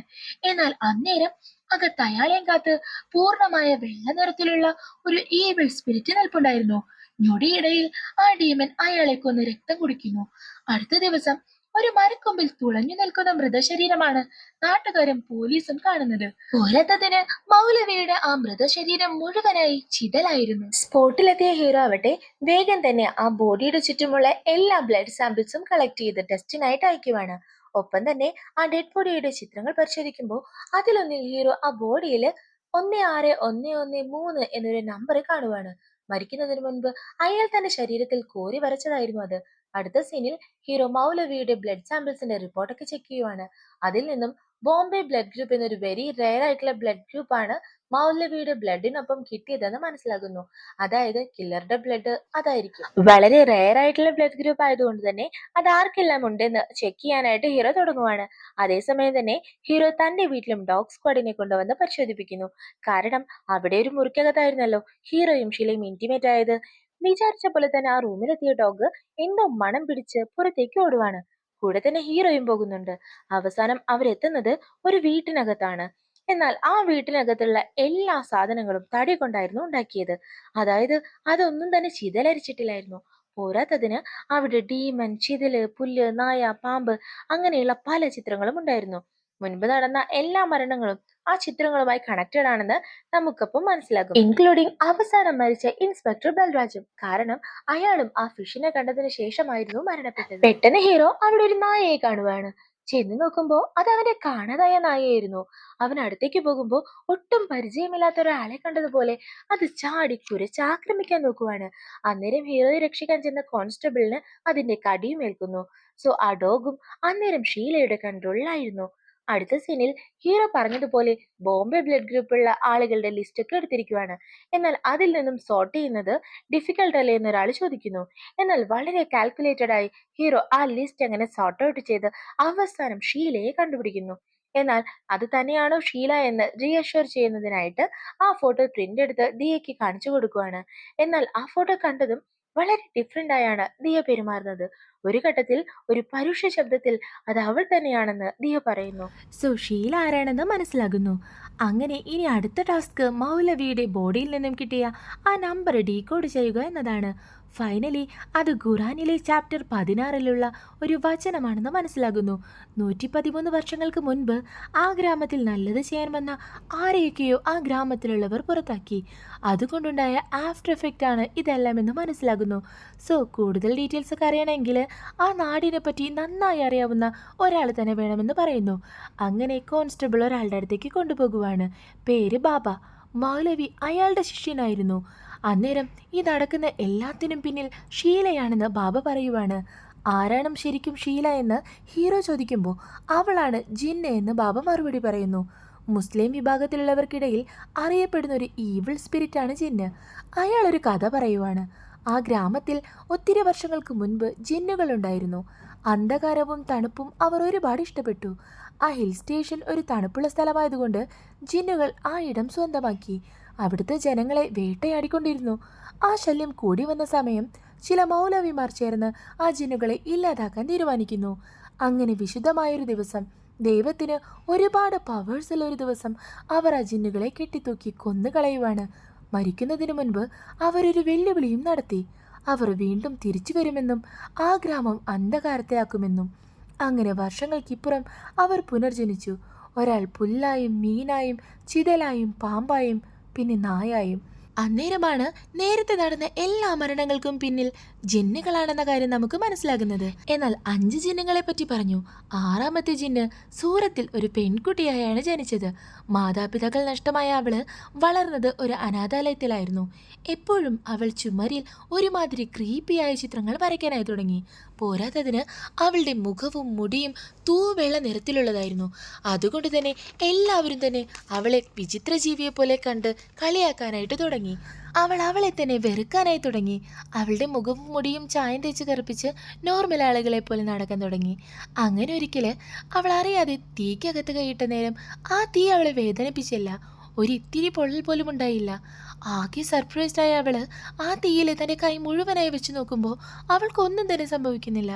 എന്നാൽ അന്നേരം അകത്ത് അയാളെയും കാത്ത് പൂർണ്ണമായ വെള്ള നിറത്തിലുള്ള ഒരു ഈവിൾ സ്പിരിറ്റ് നിൽപ്പുണ്ടായിരുന്നു. ഞൊടിയിടയിൽ ആ ഡീമൻ അയാളെ കൊന്ന് രക്തം കുടിക്കുന്നു. അടുത്ത ദിവസം ഒരു മരക്കൊമ്പിൽ തുളഞ്ഞു നിൽക്കുന്ന മൃതശരീരമാണ് നാട്ടുകാരും പോലീസും കാണുന്നത്. പോരാത്തതിന് മൗലവിയുടെ ആ മൃതശരീരം മുഴുവനായി ചിതലായിരുന്നു. സ്പോട്ടിലെത്തിയ ഹീറോ ആവട്ടെ വേഗം തന്നെ ആ ബോഡിയുടെ ചുറ്റുമുള്ള എല്ലാ ബ്ലഡ് സാമ്പിൾസും കളക്ട് ചെയ്ത് ടെസ്റ്റിനായിട്ട് അയക്കുവാണ്. ഒപ്പം തന്നെ ആ ഡെഡ് ബോഡിയുടെ ചിത്രങ്ങൾ പരിശോധിക്കുമ്പോൾ അതിലൊന്നിൽ ഹീറോ ആ ബോഡിയിൽ 1611 എന്നൊരു നമ്പർ കാണുവാണ്. മരിക്കുന്നതിന് മുൻപ് അയാൾ തന്റെ ശരീരത്തിൽ കോരി വരച്ചതായിരുന്നു അത്. അടുത്ത സീനിൽ ഹീറോ മൗലവിയുടെ ബ്ലഡ് സാമ്പിൾസിന്റെ റിപ്പോർട്ടൊക്കെ ചെക്ക് ചെയ്യുവാണ്. അതിൽ നിന്നും ബോംബെ ബ്ലഡ് ഗ്രൂപ്പ് എന്നൊരു വെരി റെയർ ആയിട്ടുള്ള ബ്ലഡ് ഗ്രൂപ്പ് ആണ് മൗലവിയുടെ ബ്ലഡിനൊപ്പം കിട്ടിയതെന്ന് മനസ്സിലാകുന്നു. അതായത് കില്ലറുടെ ബ്ലഡ് അതായിരിക്കും. വളരെ റെയർ ആയിട്ടുള്ള ബ്ലഡ് ഗ്രൂപ്പ് ആയതുകൊണ്ട് തന്നെ അത് ആർക്കെല്ലാം ഉണ്ടെന്ന് ചെക്ക് ചെയ്യാനായിട്ട് ഹീറോ തുടങ്ങുവാണ്. അതേസമയം തന്നെ ഹീറോ തന്റെ വീട്ടിലും ഡോഗ് സ്ക്വാഡിനെ കൊണ്ടുവന്ന് പരിശോധിപ്പിക്കുന്നു. കാരണം അവിടെ ഒരു മുറിക്കകത്തായിരുന്നല്ലോ ഹീറോയും ഷീലയും ഇന്റിമേറ്റ് ആയത്. വിചാരിച്ച പോലെ തന്നെ ആ റൂമിലെത്തിയ ഡോഗ് എന്തോ മണം പിടിച്ച് പുറത്തേക്ക് ഓടുവാണ്. കൂടെ തന്നെ ഹീറോയും പോകുന്നുണ്ട്. അവസാനം അവരെത്തുന്നത് ഒരു വീട്ടിനകത്താണ്. എന്നാൽ ആ വീട്ടിനകത്തുള്ള എല്ലാ സാധനങ്ങളും തടി കൊണ്ടായിരുന്നു ഉണ്ടാക്കിയത്. അതായത് അതൊന്നും തന്നെ ചിതലരിച്ചിട്ടില്ലായിരുന്നു. പോരാത്തതിന് അവിടെ ഡീമൻ, ചിതല്, പുല്ല്, നായ, പാമ്പ് അങ്ങനെയുള്ള പല ചിത്രങ്ങളും ഉണ്ടായിരുന്നു. മുൻപ് നടന്ന എല്ലാ മരണങ്ങളും ആ ചിത്രങ്ങളുമായി കണക്റ്റഡ് ആണെന്ന് നമുക്കപ്പം മനസ്സിലാകും, ഇൻക്ലൂഡിങ് അവസാനം മരിച്ച ഇൻസ്പെക്ടർ ബൽരാജും. കാരണം അയാളും ആ ഫിഷിനെ കണ്ടതിന് ശേഷമായിരുന്നു മരണപ്പെട്ടത്. പെട്ടെന്ന് ഹീറോ അവിടെ ഒരു നായയെ കാണുവാണ്. ചെന്ന് നോക്കുമ്പോ അത് അവന്റെ കാണാതായ നായയായിരുന്നു. അവൻ അടുത്തേക്ക് പോകുമ്പോ ഒട്ടും പരിചയമില്ലാത്ത ഒരാളെ കണ്ടതുപോലെ അത് ചാടി കുരച്ച് ആക്രമിക്കാൻ നോക്കുവാണ്. അന്നേരം ഹീറോയെ രക്ഷിക്കാൻ ചെന്ന കോൺസ്റ്റബിളിന് അതിന്റെ കടിയും ഏൽക്കുന്നു. സോ ആ ഡോഗും അന്നേരം ഷീലയുടെ കൺട്രോളിലായിരുന്നു. അടുത്ത സീനിൽ ഹീറോ പറഞ്ഞതുപോലെ ബോംബെ ബ്ലഡ് ഗ്രൂപ്പുള്ള ആളുകളുടെ ലിസ്റ്റ് ഒക്കെ എടുത്തിരിക്കുവാണ്. എന്നാൽ അതിൽ നിന്നും സോർട്ട് ചെയ്യുന്നത് ഡിഫിക്കൽട്ട് അല്ലേ എന്നൊരാൾ ചോദിക്കുന്നു. എന്നാൽ വളരെ കാൽക്കുലേറ്റഡ് ആയി ഹീറോ ആ ലിസ്റ്റ് അങ്ങനെ സോർട്ട് ഔട്ട് ചെയ്ത് അവസാനം ഷീലയെ കണ്ടുപിടിക്കുന്നു. എന്നാൽ അത് തന്നെയാണോ ഷീല എന്ന് റീഅഷ്വർ ചെയ്യുന്നതിനായിട്ട് ആ ഫോട്ടോ പ്രിന്റ് എടുത്ത് ദിയയ്ക്ക് കാണിച്ചു കൊടുക്കുവാണ്. എന്നാൽ ആ ഫോട്ടോ കണ്ടതും വളരെ ഡിഫറെന്റ് ആയാണ് ദിയ പെരുമാറുന്നത്. ഒരു ഘട്ടത്തിൽ ഒരു പരുഷ ശബ്ദത്തിൽ അത് അവൾ തന്നെയാണെന്ന് ദിയ പറയുന്നു. സോ ഷീല ആരാണെന്ന് മനസ്സിലാകുന്നു. അങ്ങനെ ഇനി അടുത്ത ടാസ്ക് മൗലവിയുടെ ബോഡിയിൽ നിന്നും കിട്ടിയ ആ നമ്പർ ഡീകോഡ് ചെയ്യുക എന്നതാണ്. ഫൈനലി അത് ഖുറാനിലെ ചാപ്റ്റർ 16 ഒരു വചനമാണെന്ന് മനസ്സിലാകുന്നു. 113 വർഷങ്ങൾക്ക് മുൻപ് ആ ഗ്രാമത്തിൽ നല്ലത് ചെയ്യാൻ വന്ന ആരെയൊക്കെയോ ആ ഗ്രാമത്തിലുള്ളവർ പുറത്താക്കി. അതുകൊണ്ടുണ്ടായ ആഫ്റ്റർ എഫക്റ്റ് ആണ് ഇതെല്ലാം എന്ന് മനസ്സിലാകുന്നു. സോ കൂടുതൽ ഡീറ്റെയിൽസ് ഒക്കെ അറിയണമെങ്കിൽ ആ നാടിനെ പറ്റി നന്നായി അറിയാവുന്ന ഒരാൾ തന്നെ വേണമെന്ന് പറയുന്നു. അങ്ങനെ കോൺസ്റ്റബിൾ ഒരാളുടെ അടുത്തേക്ക് കൊണ്ടുപോകുവാണ്. പേര് ബാബ. മൗലവി അയാളുടെ ശിഷ്യനായിരുന്നു. അന്നേരം ഈ നടക്കുന്ന എല്ലാത്തിനും പിന്നിൽ ഷീലയാണെന്ന് ബാബ പറയുവാണ്. ആരാണ് ശരിക്കും ഷീല എന്ന് ഹീറോ ചോദിക്കുമ്പോൾ അവളാണ് ജിന്ന് എന്ന് ബാബ മറുപടി പറയുന്നു. മുസ്ലിം വിഭാഗത്തിലുള്ളവർക്കിടയിൽ അറിയപ്പെടുന്ന ഒരു ഈവിൾ സ്പിരിറ്റാണ് ജിന്ന്. അയാൾ ഒരു കഥ പറയുവാണ്. ആ ഗ്രാമത്തിൽ ഒത്തിരി വർഷങ്ങൾക്ക് മുൻപ് ജിന്നുകളുണ്ടായിരുന്നു. അന്ധകാരവും തണുപ്പും അവർ ഒരുപാട് ഇഷ്ടപ്പെട്ടു. ആ ഹിൽ സ്റ്റേഷൻ ഒരു തണുപ്പുള്ള സ്ഥലമായതുകൊണ്ട് ജിന്നുകൾ ആ ഇടം സ്വന്തമാക്കി അവിടുത്തെ ജനങ്ങളെ വേട്ടയാടിക്കൊണ്ടിരുന്നു. ആ ശല്യം കൂടി വന്ന സമയം ചില മൗലവിമാർ ചേർന്ന് ആ ജിന്നുകളെ ഇല്ലാതാക്കാൻ തീരുമാനിക്കുന്നു. അങ്ങനെ വിശുദ്ധമായൊരു ദിവസം, ദൈവത്തിന് ഒരുപാട് പവേഴ്സുള്ള ഒരു ദിവസം, അവർ ആ ജിന്നുകളെ കെട്ടിത്തൂക്കി കൊന്നുകളയുവാണ്. മരിക്കുന്നതിനു മുൻപ് അവരൊരു വെല്ലുവിളിയും നടത്തി. അവർ വീണ്ടും തിരിച്ചു വരുമെന്നും ആ ഗ്രാമം അന്ധകാരത്തിലാക്കുമെന്നും. അങ്ങനെ വർഷങ്ങൾക്കിപ്പുറം അവർ പുനർജനിച്ചു. ഒരാൾ പുല്ലായും മീനായും ചിതലായും പാമ്പായും പിന്നെ നായായും. അന്നേരമാണ് നേരത്തെ നടന്ന എല്ലാ മരണങ്ങൾക്കും പിന്നിൽ ജിന്നുകളാണെന്ന കാര്യം നമുക്ക് മനസ്സിലാകുന്നത്. എന്നാൽ 5 ജിന്നുകളെ പറ്റി പറഞ്ഞു. 6ാമത്തെ ജിന്ന് സൂറത്തിൽ ഒരു പെൺകുട്ടിയായാണ് ജനിച്ചത്. മാതാപിതാക്കൾ നഷ്ടമായ അവള് വളർന്നത് ഒരു അനാഥാലയത്തിലായിരുന്നു. എപ്പോഴും അവൾ ചുമരിൽ ഒരുമാതിരി ക്രീപ്പിയായ ചിത്രങ്ങൾ വരയ്ക്കാനായി തുടങ്ങി. പോരാത്തതിന് അവളുടെ മുഖവും മുടിയും തൂവെള്ള നിറത്തിലുള്ളതായിരുന്നു. അതുകൊണ്ട് തന്നെ എല്ലാവരും തന്നെ അവളെ വിചിത്ര ജീവിയെ പോലെ കണ്ട് കളിയാക്കാനായിട്ട് തുടങ്ങി. അവളെ തന്നെ വെറുക്കാനായി തുടങ്ങി. അവളുടെ മുഖവും മുടിയും ചായം തേച്ച് കറുപ്പിച്ച് നോർമൽ ആളുകളെ പോലെ നടക്കാൻ തുടങ്ങി. അങ്ങനെ ഒരിക്കല് അവൾ അറിയാതെ തീക്കകത്ത് കൈയിട്ട നേരം ആ തീ അവളെ വേദനിപ്പിച്ചില്ല. ഒരിത്തിരി പൊള്ളൽ പോലും ഉണ്ടായില്ല. ആകെ സർപ്രൈസ്ഡായ അവള് ആ തീയിൽ തൻ്റെ കൈ മുഴുവനായി വെച്ച് നോക്കുമ്പോൾ അവൾക്കൊന്നും തന്നെ സംഭവിക്കുന്നില്ല.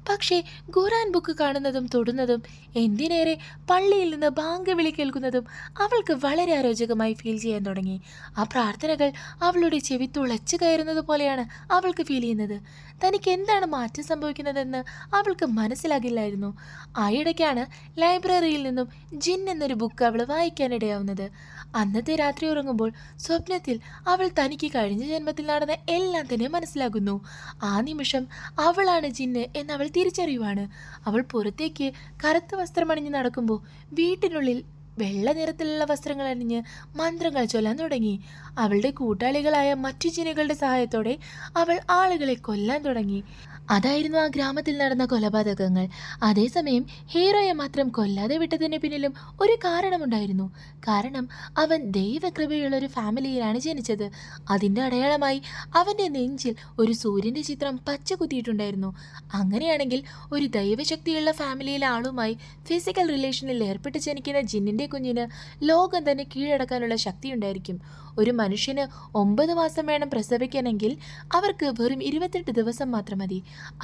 പക്ഷേ ഖുറാൻ ബുക്ക് കാണുന്നതും തൊടുന്നതും എന്തിനേറെ പള്ളിയിൽ നിന്ന് ബാങ്ക് വിളി കേൾക്കുന്നതും അവൾക്ക് വളരെ അരോചകമായി ഫീൽ ചെയ്യാൻ തുടങ്ങി. ആ പ്രാർത്ഥനകൾ അവളുടെ ചെവി തുളച്ചു കയറുന്നത് പോലെയാണ് അവൾക്ക് ഫീൽ ചെയ്യുന്നത്. തനിക്ക് എന്താണ് മാറ്റം സംഭവിക്കുന്നതെന്ന് അവൾക്ക് മനസ്സിലാകില്ലായിരുന്നു. ആയിടയ്ക്കാണ് ലൈബ്രറിയിൽ നിന്നും ജിൻ എന്നൊരു ബുക്ക് അവൾ വായിക്കാനിടയാവുന്നത്. അന്നത്തെ രാത്രി ഉറങ്ങുമ്പോൾ സ്വപ്നത്തിൽ അവൾ തനിക്ക് കഴിഞ്ഞ ജന്മത്തിൽ നടന്ന എല്ലാം തന്നെ മനസ്സിലാകുന്നു. ആ നിമിഷം അവളാണ് ജിന്ന് എന്നവൾ തിരിച്ചറിയുവാണ്. അവൾ പുറത്തേക്ക് കറുത്ത വസ്ത്രമണിഞ്ഞ് നടക്കുമ്പോൾ വീട്ടിനുള്ളിൽ വെള്ള നിറത്തിലുള്ള വസ്ത്രങ്ങൾ അണിഞ്ഞ് മന്ത്രങ്ങൾ ചൊല്ലാൻ തുടങ്ങി. അവളുടെ കൂട്ടാളികളായ മറ്റു ജിന്നുകളുടെ സഹായത്തോടെ അവൾ ആളുകളെ കൊല്ലാൻ തുടങ്ങി. അതായിരുന്നു ആ ഗ്രാമത്തിൽ നടന്ന കൊലപാതകങ്ങൾ. അതേസമയം ഹീറോയെ മാത്രം കൊല്ലാതെ വിട്ടതിന് പിന്നിലും ഒരു കാരണമുണ്ടായിരുന്നു. കാരണം അവൻ ദൈവകൃപയുള്ള ഒരു ഫാമിലിയിലാണ് ജനിച്ചത്. അതിൻ്റെ അടയാളമായി അവൻ്റെ നെഞ്ചിൽ ഒരു സൂര്യൻ്റെ ചിത്രം പച്ച കുത്തിയിട്ടുണ്ടായിരുന്നു. അങ്ങനെയാണെങ്കിൽ ഒരു ദൈവശക്തിയുള്ള ഫാമിലിയിലെ ആളുമായി ഫിസിക്കൽ റിലേഷനിൽ ഏർപ്പെട്ട് ജനിക്കുന്ന ജിന്നിൻ്റെ കുഞ്ഞിന് ലോകം തന്നെ കീഴടക്കാനുള്ള ശക്തിയുണ്ടായിരിക്കും. ഒരു മനുഷ്യന് 9 മാസം വേണം പ്രസവിക്കാനെങ്കിൽ അവർക്ക് വെറും 28 ദിവസം മാത്രം മതി.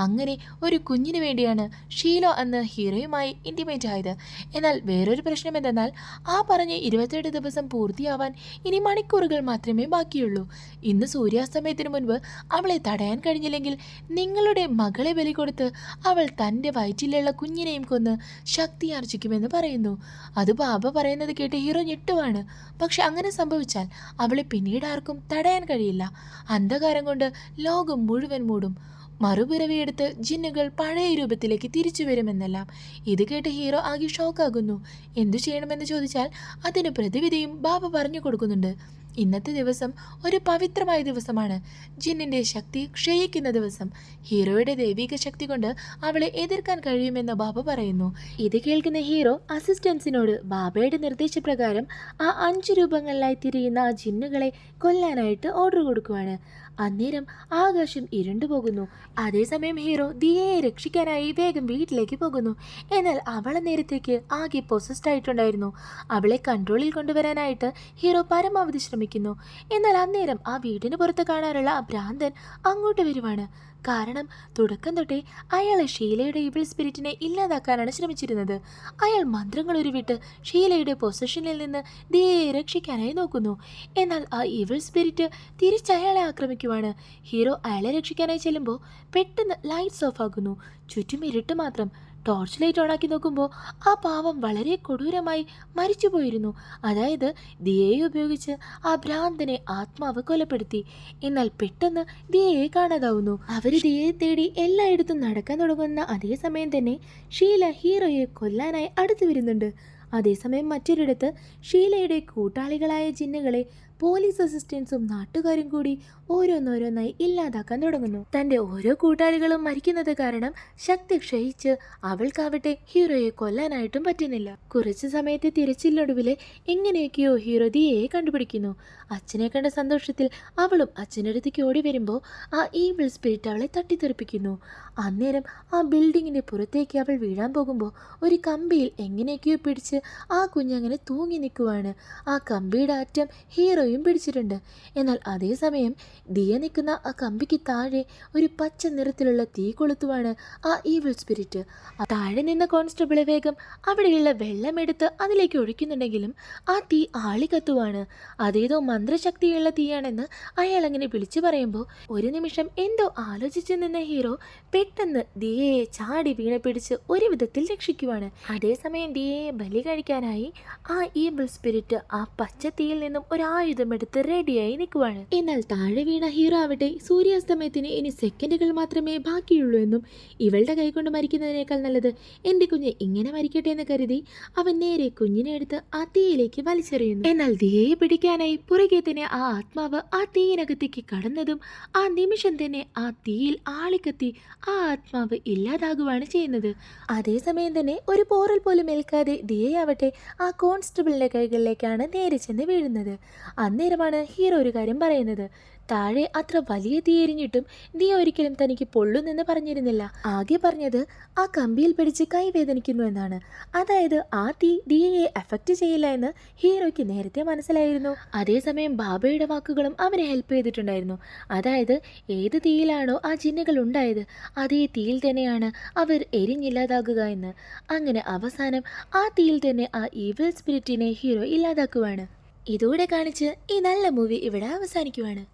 അങ്ങനെ ഒരു കുഞ്ഞിന് വേണ്ടിയാണ് ഷീലോ അന്ന് ഹീറോയുമായി ഇൻറ്റിമേറ്റ് ആയത്. എന്നാൽ വേറൊരു പ്രശ്നം എന്തെന്നാൽ ആ പറഞ്ഞ 28 ദിവസം പൂർത്തിയാവാൻ ഇനി മണിക്കൂറുകൾ മാത്രമേ ബാക്കിയുള്ളൂ. ഇന്ന് സൂര്യാസ്തമയത്തിന് മുൻപ് അവളെ തടയാൻ കഴിഞ്ഞില്ലെങ്കിൽ നിങ്ങളുടെ മകളെ ബലി കൊടുത്ത് അവൾ തൻ്റെ വയറ്റിലുള്ള കുഞ്ഞിനെയും കൊന്ന് ശക്തി ആർജിക്കുമെന്ന് പറയുന്നു. അത് ബാബ പറയുന്നത് കേട്ട് ഹീറോ ഞെട്ടുവാണ്. പക്ഷെ അങ്ങനെ സംഭവിച്ചാൽ അവളെ പിന്നീട് ആർക്കും തടയാൻ കഴിയില്ല. അന്ധകാരം കൊണ്ട് ലോകം മുഴുവൻ മൂടും. മറുപിറവിയെടുത്ത് ജിന്നുകൾ പഴയ രൂപത്തിലേക്ക് തിരിച്ചു വരുമെന്നെല്ലാം. ഇത് കേട്ട് ഹീറോ ആകെ ഷോക്കാകുന്നു. എന്തു ചെയ്യണമെന്ന് ചോദിച്ചാൽ അതിന് പ്രതിവിധിയും ബാബ പറഞ്ഞു കൊടുക്കുന്നുണ്ട്. ഇന്നത്തെ ദിവസം ഒരു പവിത്രമായ ദിവസമാണ്. ജിന്നിൻ്റെ ശക്തി ക്ഷയിക്കുന്ന ദിവസം. ഹീറോയുടെ ദൈവിക ശക്തി കൊണ്ട് അവളെ എതിർക്കാൻ കഴിയുമെന്ന് ബാബ പറയുന്നു. ഇത് കേൾക്കുന്ന ഹീറോ അസിസ്റ്റൻസിനോട് ബാബയുടെ നിർദ്ദേശപ്രകാരം ആ 5 രൂപങ്ങളിലായി തിരിയുന്ന ആ ജിന്നുകളെ കൊല്ലാനായിട്ട് ഓർഡർ കൊടുക്കുവാണ്. അന്നേരം ആകാശം ഇരുണ്ടുപോകുന്നു. അതേസമയം ഹീറോ ദിയയെ രക്ഷിക്കാനായി വേഗം വീട്ടിലേക്ക് പോകുന്നു. എന്നാൽ അവളെ നേരത്തേക്ക് ആകെ പൊസസ്ഡ് ആയിട്ടുണ്ടായിരുന്നു. അവളെ കൺട്രോളിൽ കൊണ്ടുവരാനായിട്ട് ഹീറോ പരമാവധി ശ്രമിക്കുന്നു. എന്നാൽ അന്നേരം ആ വീടിന് പുറത്ത് കാണാനുള്ള ആ ഭ്രാന്തൻ അങ്ങോട്ട് വരുവാണ്. കാരണം തുടക്കം തൊട്ടേ അയാൾ ഷീലയുടെ ഇവിൾ സ്പിരിറ്റിനെ ഇല്ലാതാക്കാനാണ് ശ്രമിച്ചിരുന്നത്. അയാൾ മന്ത്രങ്ങൾ ഉരുവിട്ട് ഷീലയുടെ പൊസഷനിൽ നിന്ന് ദിയയെ രക്ഷിക്കാനായി നോക്കുന്നു. എന്നാൽ ആ ഇവിൾ സ്പിരിറ്റ് തിരിച്ചയാളെ ആക്രമിക്കുവാണ്. ഹീറോ അയാളെ രക്ഷിക്കാനായി ചെല്ലുമ്പോൾ പെട്ടെന്ന് ലൈറ്റ്സ് ഓഫ് ആകുന്നു. ചുറ്റും ഇരുട്ട് മാത്രം. ടോർച്ച് ലൈറ്റ് ഓണാക്കി നോക്കുമ്പോൾ ആ പാവം വളരെ കൊടൂരമായി മരിച്ചു പോയിരുന്നു. അതായത് ദിയയെ ഉപയോഗിച്ച് ആ ഭ്രാന്തനെ ആത്മാവ് കൊലപ്പെടുത്തി. എന്നാൽ പെട്ടെന്ന് ദിയയെ കാണാതാവുന്നു. അവർ ദിയയെ തേടി എല്ലായിടത്തും നടക്കാൻ തുടങ്ങുന്ന അതേ സമയം തന്നെ ഷീല ഹീറോയെ കൊല്ലാനായി അടുത്തു വരുന്നുണ്ട്. അതേസമയം മറ്റൊരിടത്ത് ഷീലയുടെ കൂട്ടാളികളായ ജിന്നുകളെ പോലീസ് അസിസ്റ്റൻസും നാട്ടുകാരും കൂടി ഓരോന്നോരോന്നായി ഇല്ലാതാക്കാൻ തുടങ്ങുന്നു. തൻ്റെ ഓരോ കൂട്ടാളികളും മരിക്കുന്നത് കാരണം ശക്തി ക്ഷയിച്ച് അവൾക്കാവട്ടെ ഹീറോയെ കൊല്ലാനായിട്ടും പറ്റുന്നില്ല. കുറച്ചു സമയത്തെ തിരച്ചിലൊടുവിൽ എങ്ങനെയൊക്കെയോ ഹീറോ ദിയയെ കണ്ടുപിടിക്കുന്നു. അച്ഛനെ കണ്ട സന്തോഷത്തിൽ അവളും അച്ഛനടുത്തേക്ക് ഓടി വരുമ്പോൾ ആ ഈവിൾ സ്പിരിറ്റ് അവളെ തട്ടിത്തെറിപ്പിക്കുന്നു. അന്നേരം ആ ബിൽഡിങ്ങിൻ്റെ പുറത്തേക്ക് അവൾ വീഴാൻ പോകുമ്പോൾ ഒരു കമ്പിയിൽ എങ്ങനെയൊക്കെയോ പിടിച്ച് ആ കുഞ്ഞങ്ങനെ തൂങ്ങി നിൽക്കുവാണ്. ആ കമ്പിയുടെ അറ്റം ഹീറോയും പിടിച്ചിട്ടുണ്ട്. എന്നാൽ അതേസമയം ദിയ നിൽക്കുന്ന ആ കമ്പിക്ക് താഴെ ഒരു പച്ച നിറത്തിലുള്ള തീ കൊളുത്തുവാണ് ആ ഈവിൾ സ്പിരിറ്റ്. താഴെ നിന്ന കോൺസ്റ്റബിൾ വേഗം അവിടെയുള്ള വെള്ളമെടുത്ത് അതിലേക്ക് ഒഴിക്കുന്നുണ്ടെങ്കിലും ആ തീ ആളി കത്തുവാണ്. അതേതോ മന്ത്രശക്തിയുള്ള തീയാണെന്ന് അയാൾ അങ്ങനെ വിളിച്ചു പറയുമ്പോൾ ഒരു നിമിഷം എന്തോ ആലോചിച്ചു നിന്ന ഹീറോ പെട്ടെന്ന് ദിയയെ ചാടി വീണ പിടിച്ച് ഒരു വിധത്തിൽ രക്ഷിക്കുവാണ്. അതേസമയം ദിയയെ ബലി കഴിക്കാനായി ആ ഈവിൾ സ്പിരിറ്റ് ആ പച്ച തീയിൽ നിന്നും ഒരു ആയുധം എടുത്ത് റെഡിയായി നിൽക്കുവാണ്. എന്നാൽ താഴെ വീണ ഹീറോ ആവട്ടെ സൂര്യാസ്തമയത്തിന് ഇനി സെക്കൻഡുകൾ മാത്രമേ ബാക്കിയുള്ളൂ എന്നും ഇവളുടെ കൈകൊണ്ട് മരിക്കുന്നതിനേക്കാൾ നല്ലത് എൻ്റെ കുഞ്ഞ് ഇങ്ങനെ മരിക്കട്ടെ എന്ന് കരുതി അവൻ നേരെ കുഞ്ഞിനെ എടുത്ത് ആ തീയിലേക്ക് വലിച്ചെറിയുന്നു. എന്നാൽ ദിയയെ പിടിക്കാനായി പുറകെ തന്നെ ആ ആത്മാവ് ആ തീയിനകത്തേക്ക് കടന്നതും ആ നിമിഷം തന്നെ ആ തീയിൽ ആളിക്കത്തി ആ ആത്മാവ് ഇല്ലാതാകുകയാണ് ചെയ്യുന്നത്. അതേസമയം തന്നെ ഒരു പോറൽ പോലും ഏൽക്കാതെ ദിയയാവട്ടെ ആ കോൺസ്റ്റബിളിന്റെ കൈകളിലേക്കാണ് നേരെ ചെന്ന് വീഴുന്നത്. അന്നേരമാണ് ഹീറോ ഒരു കാര്യം പറയുന്നത്. താഴെ അത്ര വലിയ തീ എരിഞ്ഞിട്ടും ദിയ ഒരിക്കലും തനിക്ക് പൊള്ളുന്നെന്ന് പറഞ്ഞിരുന്നില്ല. ആകെ പറഞ്ഞത് ആ കമ്പിയിൽ പിടിച്ച് കൈ വേദനിക്കുന്നു എന്നാണ്. അതായത് ആ തീ ദിയയെ എഫക്റ്റ് ചെയ്യില്ല എന്ന് ഹീറോയ്ക്ക് നേരത്തെ മനസ്സിലായിരുന്നു. അതേസമയം ബാബയുടെ വാക്കുകളും അവനെ ഹെൽപ്പ് ചെയ്തിട്ടുണ്ടായിരുന്നു. അതായത് ഏത് തീയിലാണോ ആ ജിന്നുകൾ ഉണ്ടായത് അതേ തീയിൽ തന്നെയാണ് അവർ എരിഞ്ഞില്ലാതാകുക എന്ന്. അങ്ങനെ അവസാനം ആ തീയിൽ തന്നെ ആ ഈവിൾ സ്പിരിറ്റിനെ ഹീറോ ഇല്ലാതാക്കുവാണ്. ഇതോടെ കാണിച്ച് ഈ നല്ല മൂവി ഇവിടെ അവസാനിക്കുവാണ്.